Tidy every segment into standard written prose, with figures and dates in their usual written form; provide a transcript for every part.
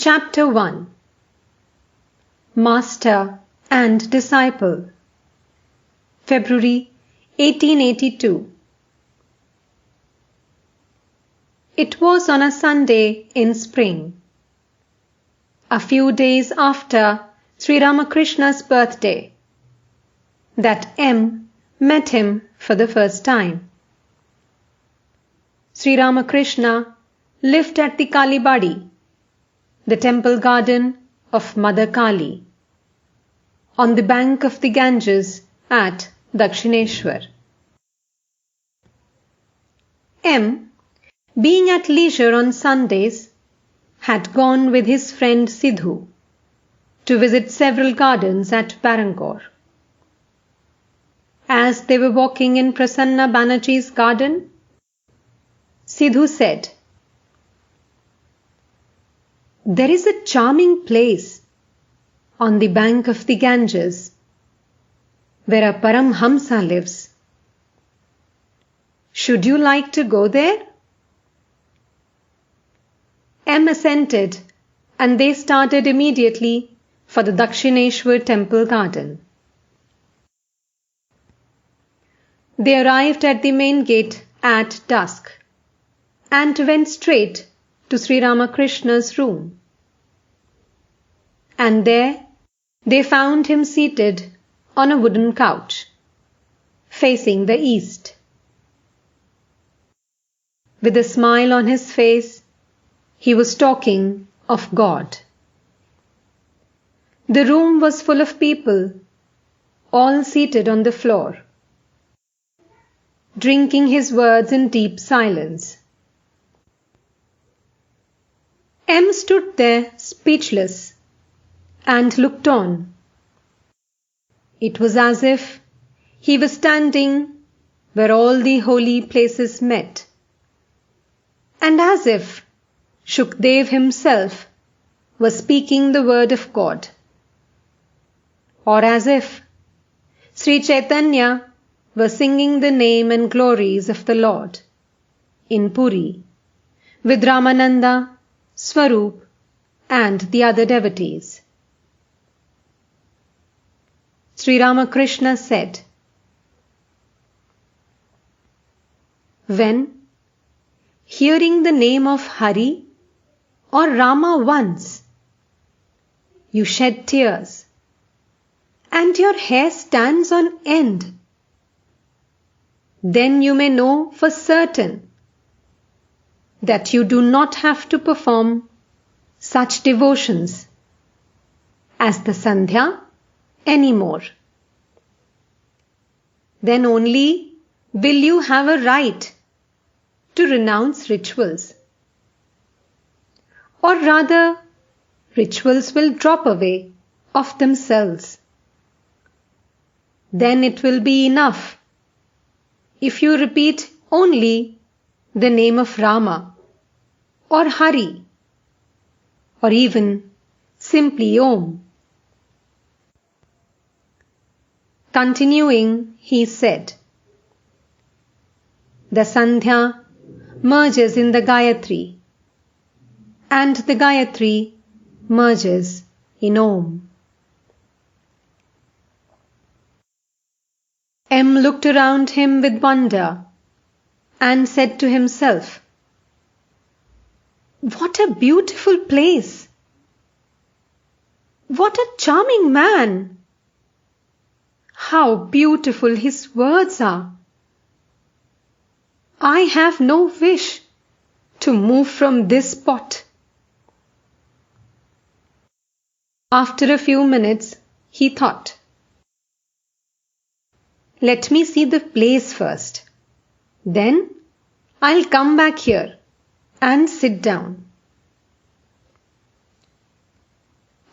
Chapter 1 Master and Disciple, February 1882. It was on a Sunday in spring, a few days after Sri Ramakrishna's birthday, that M met him for the first time. Sri Ramakrishna lived at the Kalibadi, the temple garden of Mother Kali, on the bank of the Ganges at Dakshineshwar. M, being at leisure on Sundays, had gone with his friend Sidhu to visit several gardens at Barangor. As they were walking in Prasanna Banerjee's garden, Sidhu said, "There is a charming place on the bank of the Ganges where a Paramhansa lives. Should you like to go there?" M assented, and they started immediately for the Dakshineshwar temple garden. They arrived at the main gate at dusk and went straight to Sri Ramakrishna's room. And there they found him seated on a wooden couch, facing the east. With a smile on his face, he was talking of God. The room was full of people, all seated on the floor, drinking his words in deep silence. M stood there speechless and looked on. It was as if he was standing where all the holy places met, and as if Shukdev himself was speaking the word of God, or as if Sri Chaitanya was singing the name and glories of the Lord in Puri with Ramananda, Swarup, and the other devotees. Sri Ramakrishna said, "When, hearing the name of Hari or Rama once, you shed tears and your hair stands on end, then you may know for certain that you do not have to perform such devotions as the Sandhya anymore. Then only will you have a right to renounce rituals. Or rather, rituals will drop away of themselves. Then it will be enough if you repeat only the name of Rama or Hari, or even simply Om." Continuing, he said, "The Sandhya merges in the Gayatri, and the Gayatri merges in Om." M looked around him with wonder and said to himself, "What a beautiful place! What a charming man! How beautiful his words are! I have no wish to move from this spot." After a few minutes, he thought, "Let me see the place first. Then I'll come back here and sit down."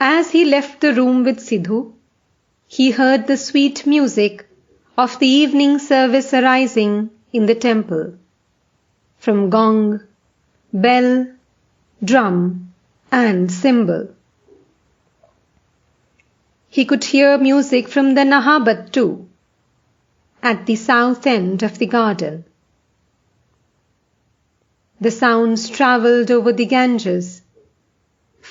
As he left the room with Sidhu, he heard the sweet music of the evening service arising in the temple, from gong, bell, drum, and cymbal. He could hear music from the Nahabat too, at the south end of the garden. The sounds travelled over the Ganges,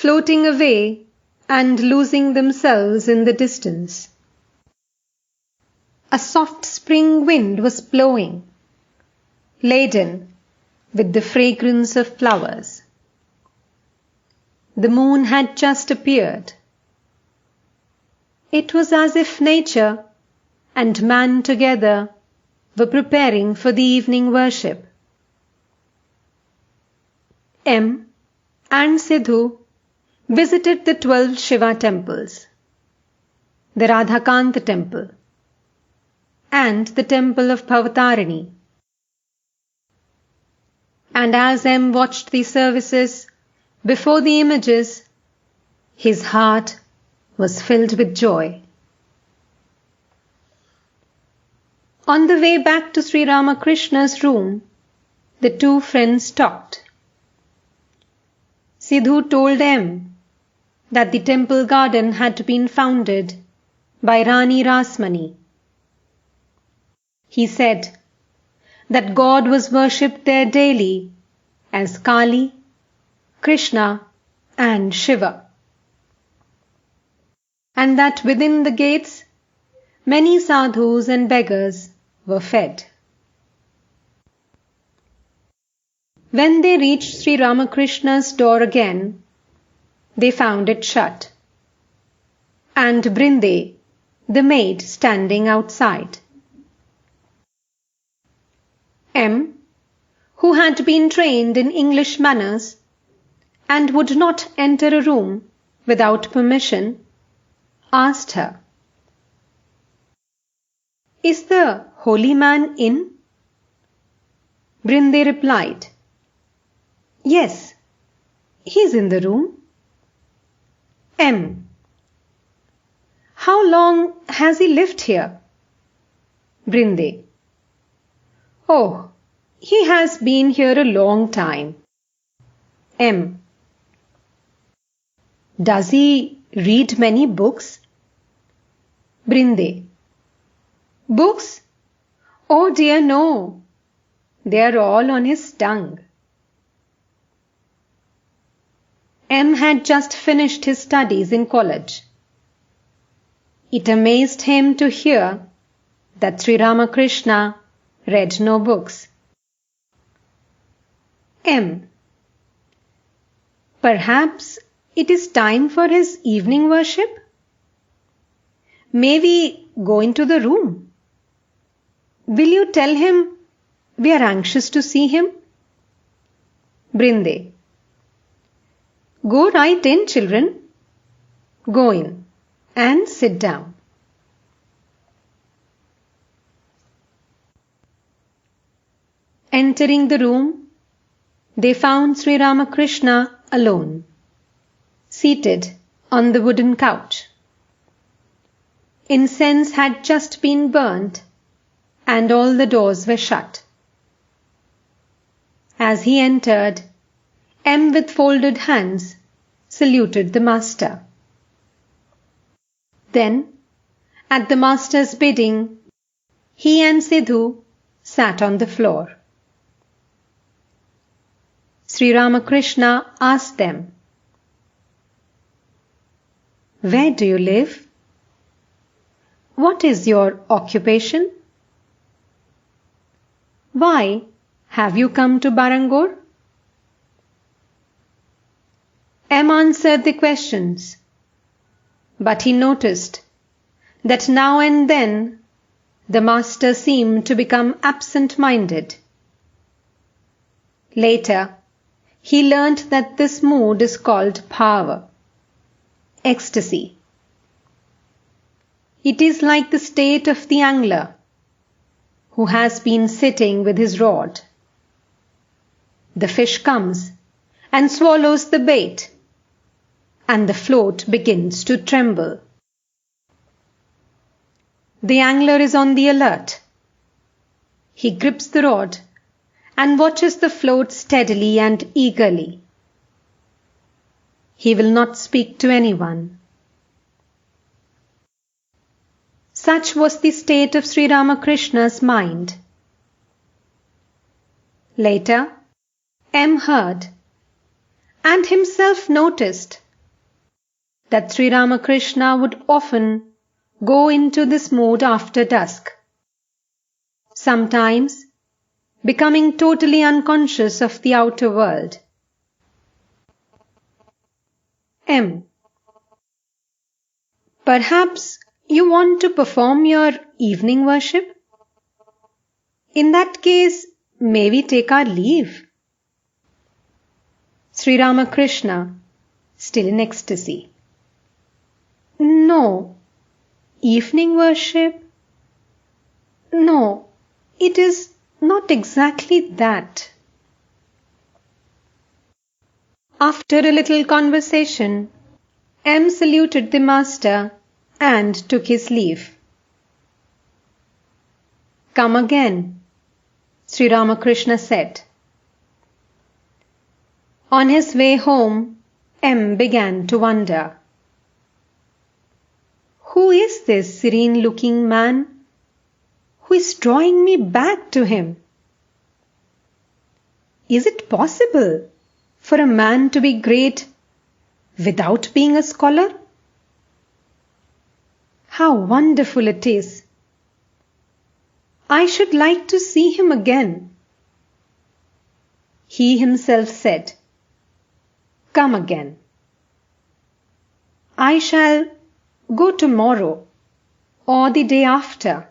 floating away and losing themselves in the distance. A soft spring wind was blowing, laden with the fragrance of flowers. The moon had just appeared. It was as if nature and man together were preparing for the evening worship. M. and Sidhu visited the 12 Shiva temples, the Radhakant temple, and the temple of Bhavatarini. And as M. watched the services before the images, his heart was filled with joy. On the way back to Sri Ramakrishna's room, the two friends talked. Sidhu told M. that the temple garden had been founded by Rani Rasmani. He said that God was worshipped there daily as Kali, Krishna and Shiva, and that within the gates many sadhus and beggars were fed. When they reached Sri Ramakrishna's door again, they found it shut, and Brinde, the maid, standing outside. M., who had been trained in English manners and would not enter a room without permission, asked her, "Is the holy man in?" Brinde replied, "Yes, he's in the room." M. How long has he lived here? Brinde. Oh, he has been here a long time. M. Does he read many books? Brinde. Books? Oh dear, no. They are all on his tongue. M. had just finished his studies in college. It amazed him to hear that Sri Ramakrishna read no books. M. Perhaps it is time for his evening worship? May we go into the room? Will you tell him we are anxious to see him? Brinde. Go right in, children. Go in and sit down. Entering the room, they found Sri Ramakrishna alone, seated on the wooden couch. Incense had just been burnt, and all the doors were shut. As he entered, M. with folded hands saluted the master. Then, at the master's bidding, he and Sidhu sat on the floor. Sri Ramakrishna asked them, "Where do you live? What is your occupation? Why have you come to Barangor?" M. answered the questions, but he noticed that now and then the master seemed to become absent-minded. Later, he learnt that this mood is called bhava, ecstasy. It is like the state of the angler who has been sitting with his rod. The fish comes and swallows the bait, and the float begins to tremble. The angler is on the alert. He grips the rod and watches the float steadily and eagerly. He will not speak to anyone. Such was the state of Sri Ramakrishna's mind. Later, M. heard and himself noticed that Sri Ramakrishna would often go into this mode after dusk, sometimes becoming totally unconscious of the outer world. M. Perhaps you want to perform your evening worship? In that case, may we take our leave? Sri Ramakrishna, still in ecstasy. No. Evening worship? No, it is not exactly that. After a little conversation, M saluted the master and took his leave. Come again, Sri Ramakrishna said. On his way home, M began to wonder. Who is this serene-looking man who is drawing me back to him? Is it possible for a man to be great without being a scholar? How wonderful it is! I should like to see him again. He himself said, Come again. I shall go tomorrow or the day after.